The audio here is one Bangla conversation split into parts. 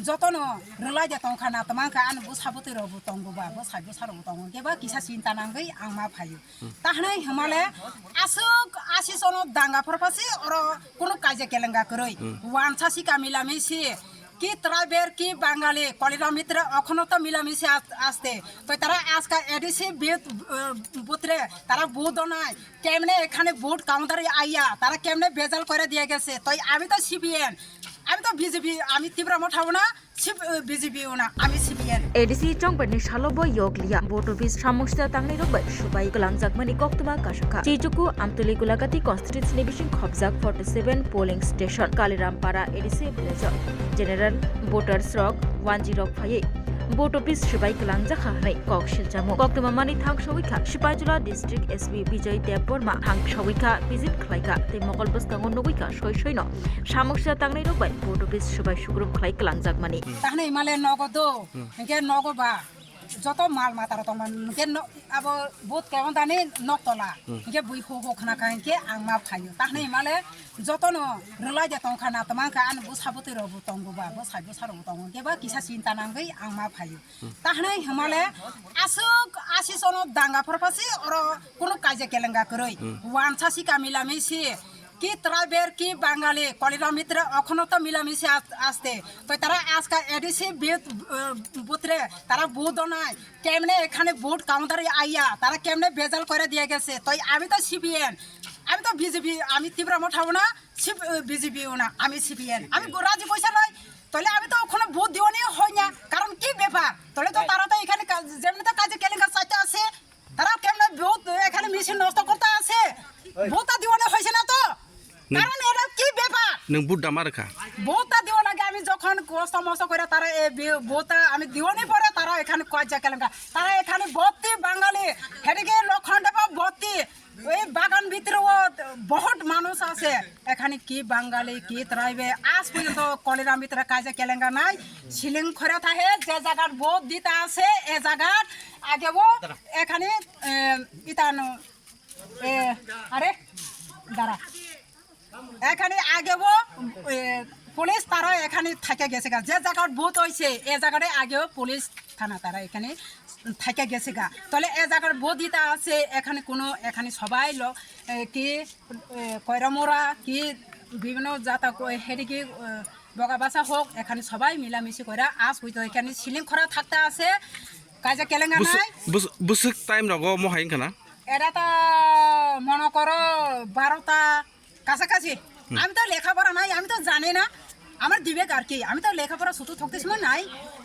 যতন রলাই দে তংখানা তমানকা আন বুসাবুতি রবু তংগুবা বুসাই বুসারবু তং কেবা কিসা চিন্তা নাঙ্গই আং মা ফাইयो তাহনাই হিমালে আসুক আসিসন দাঙ্গা ফরফাসি অর কোন কাজে কেলেঙ্গা করই ওয়ানসাসি কামিলামিসি কি ট্রাইবেল কি বাঙালি কলিরা মিত্র এখনো তো মিলামিশে আসতে তো তারা আজকে এডিসি বুথরে তারা বুথ নাই কেমনে এখানে ভোট কাউন্টারে আইয়া তারা কেমনে বেজাল করে দিয়ে গেছে তো আমি তো সিপিএন আমি তো বিজেপি আমি তীব্র মঠাবো না বিজেপিও না আমি সিপিএন এডিসি চংবানি সালব ইয়গলিয়া ভোট অফিস সামস্তা তাংনি রবাই সুবাই গলাংজাকমানি কক্তবা কাশাখা চিজুকু আমতলি গুলাগাতি কনস্টিটিউন্সি বিশিং খবজাক 47 polling station Kalirampara ADC village general voters রক 10 ফাইয়ে ভোট অফিস সুবাই গলাংজাখা হাই কক শিলজামু কক্তমামানি থাং সবিখা সিপাইজলা ডিস্ট্রিক্ট এসপি বিজয় দেব বর্মা থাং সবিখা ভিজিট খাইকা তে মকল বস্তাঙ্গ নবিকা সইসইন সামস্তা তাংনি রবাই ভোট অফিস সুবাই সুগ্রুপ খাই গলাংজাকমানি তাহলে ইমালে নগদ ইনকে নগবা যত মাল মাতার তমান ইনকে আব বহুত কেমন দানি নকতলা ইনকে বুই হো খানা কাইনকে আং মা ফাইयो তাহলে ইমালে যতন রলাই দে তংখানা তমানকা আন বুসাবুতি রবু তংগুবা বুসাই বুসারবু তং কেবা কিসা চিন্তা নাঙ্গই আং মা ফাইयो তাহলে হিমালে আসুক আসিসন দাঙ্গা ফরফাসি অর কোন কাজে কেলেঙ্গা করই ওয়ানসাসি কামিলামিসি কি ট্রাইবেল কি বাঙালি কলিরা মিত্র এখনো তো মিলামিশে আসতে তো তারা আজকে এডিসি বুথরে তারা বুথ নাই কেমনে এখানে ভোট কাউন্টারে আইয়া তারা কেমনে বেজাল করে দিয়ে গেছে তো আমি তো সিপিএন আমি তো বিজেপি আমি তীব্র মঠাবো না বিজেপিও না আমি সিপিএন আমি রাজি পয়সা নয় তাহলে আমি তো ওখানে ভোট দিওয়ানি হয় না কারণ কি ব্যাপার তাহলে তো তারা তো এখানে যেমনি তো কাজে কেলেঙ্কার চাইতে আছে তারা কেমনে ভোট এখানে মেশিন নষ্ট করতে আছে ভোটটা দিওয়ানি হয়েছে না তো কারণ এটা কি ব্যাপার নং বুট দামারকা ভোটটা দিও লাগে আমি যখন কষ্ট মষ্ট করে তারা ভোটটা আমি দিওনি পরে তারা এখানে কয়েক কেলেঙ্কা তারা এখানে ভর্তি বাঙালি হেদিকে লক্ষণটা ভর্তি ওই বাগান ভিতরে বহুত মানুষ আছে এখানে কি বাঙালি কি ট্রাইবে আজ পর্যন্ত কলিরা ভিতরে কাজে কেলেঙ্কা নাই সিলিং করে থাকে যে জায়গার ভোট দিতে আছে এ জায়গার আগেও এখানে ইতানো আরে দাঁড়া এখানে আগেও পুলিশ তারা এখানে থাকে গেছে গা যে জায়গার ভোট হয়েছে এ জায়গায় আগেও পুলিশ থানা তারা এখানে থাকে গেছে গা তাহলে এ জায়গার ভোট দিতে আছে এখানে কোনো এখানে সবাই কি কয়রামোরা কি বিভিন্ন জাতা হেদিকে বগাবাসা হোক এখানে সবাই মিলামিশি করে আজ হইতো এখানে সিলিং করা থাকতে আছে কাজে কেলেঙ্গা নাই বুসুক টাইম রগো মহাইন কানা এটা তো মনে করো 12টা কাছাকাছি আমি তো লেখাপড়া নাই আমি তো জানি না আমার দিবেক আর কি আমি তো লেখাপড়া শুধু থাকতে সময় নাই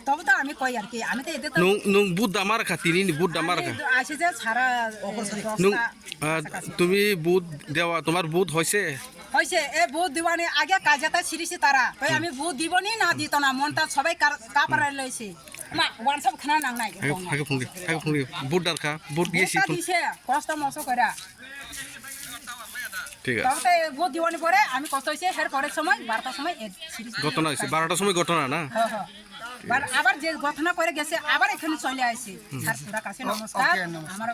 তবে তো আমি কই আর কি আমি তো এদের তো নং বুট দামারকা তিনি বুট দামারকা আসে যে সারা নং তুমি বুট দেওয়া তোমার বুট হইছে হইছে এ বুট দিবানি আগে কাজেটা ছিড়িছি তারা তো আমি বুট দিবনি না দিত না মনটা সবাই কাপড়াই লইছে মা ওয়ানসাপ খানা নাংনাই আগে ফুঙ্গি বুট দারকা বুট দিয়েছি দিছে কষ্ট মষ্ট করে ঠিক আছে তবে বুট দিবানি পরে আমি কষ্ট হইছে হের পরের সময় 12টার সময় ঘটনা হইছে 12টার সময় ঘটনা না আবার যে ঘটনা করে গেছে আবার এখানে চলে আসছে স্যার কাছে নমস্কার আমার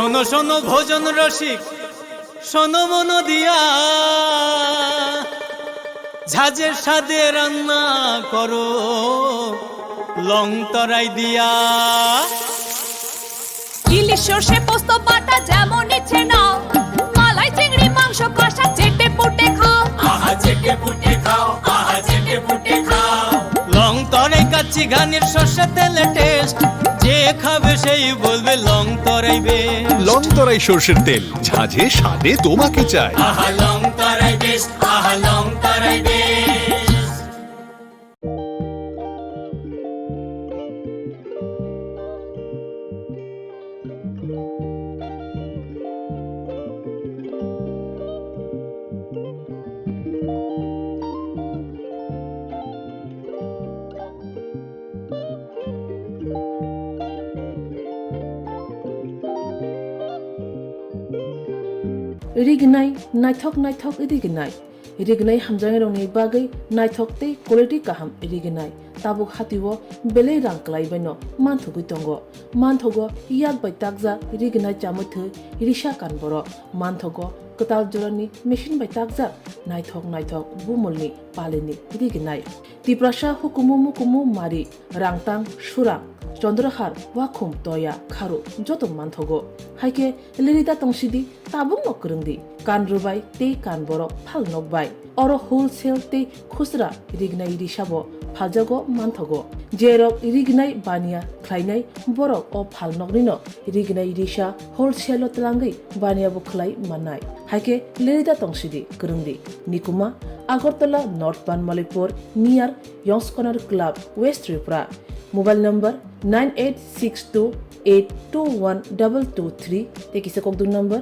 শোনো শোনো ভোজন রসিক, শোনো মন দিয়া, ঝাঁঝের স্বাদে রান্না করো লং তরাই দিয়া। ইলিশ সর্ষে পোস্ত বাটা যেমন ইচ্ছে নাও, মালাই চিংড়ি মাংস কষা চেটে পুটে খাও, আহা চেটে পুটে খাও, আহা চেটে পুটে খাও। লং তরাই কাচ্চি ঘানির সর্ষে তেলে টেস্ট, যে খাবে সেই বলবে লং তরাই বেশ। লং তরাই সর্ষের তেল, ঝাঁঝে স্বাদে তোমাকে চাই। আহা লং তরাই বেশ, আহা লং তরাই বেশ। रिगनाय नायथक नायथक रिगनाय रिगनाय हामजांगे रंनि बागै नायथक तै क्वालिटी काहाम रिगनाय ताबुक हातिवो बेले रां क्लाइबायनो मानथुगै दंगो मानथगो याक बाय ताकजा रिगनाय चामथो रिसा कानबरो मानथगो कताल जरानि मेशिन बाय ताकजा नायथक नायथक बुमलनि पालिनि रिगनाय तिप्रासा हुकुमु मुकुमु मारि रांतां सुरा चंद्रहार वाखुम तया खारु जतो मानथगो हाइके लिरिदा तंसिदि ताबुक नकरंदि कान रुबाय ते कान बरो फाल नकबाय अर होलसेल ते खुसरा रिगनाय रिसाबो फालजागो मानथगो जेरक रिगनाय बानिया ख्लायनाय बरक अ फाल नकनिनो रिगनाय रिसा होलसेल तलांगै बानियाबो खलाय मानाय हाइके लिरिदा तंसिदि करंदि निकुमा Agartala north Banamalipur near young's corner club west Tripura mobile number 9862821223 ते किसे कोक दूर नंबर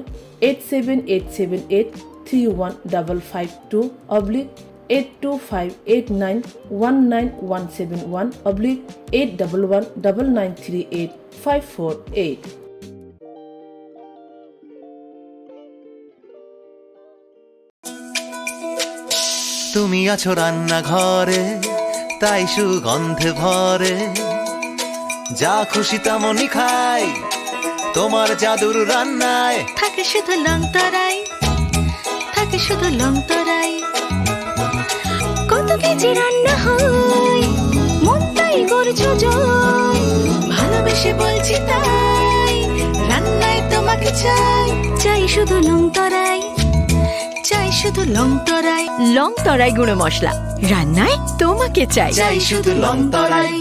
8787831919171/811993854 তুমি আছো রান্না ঘরে, তাই সুগন্ধে ভরে, যা খুশি তেমনই খাই তোমার জাদুর রান্নায়। থাকে শুধু লং তরাই, থাকে শুধু লং তরাই, কত কেজি রান্না হয় মন তাই করছো জয়, ভালোবেসে বলছি তাই রান্নায় তোমাকে চাই, চাই শুধু লং তরাই, চাই শুধু লং তরাই। লং তরাই গুঁড়ো মশলা রান্নায় তোমাকে চাই, চাই শুধু লং তরাই।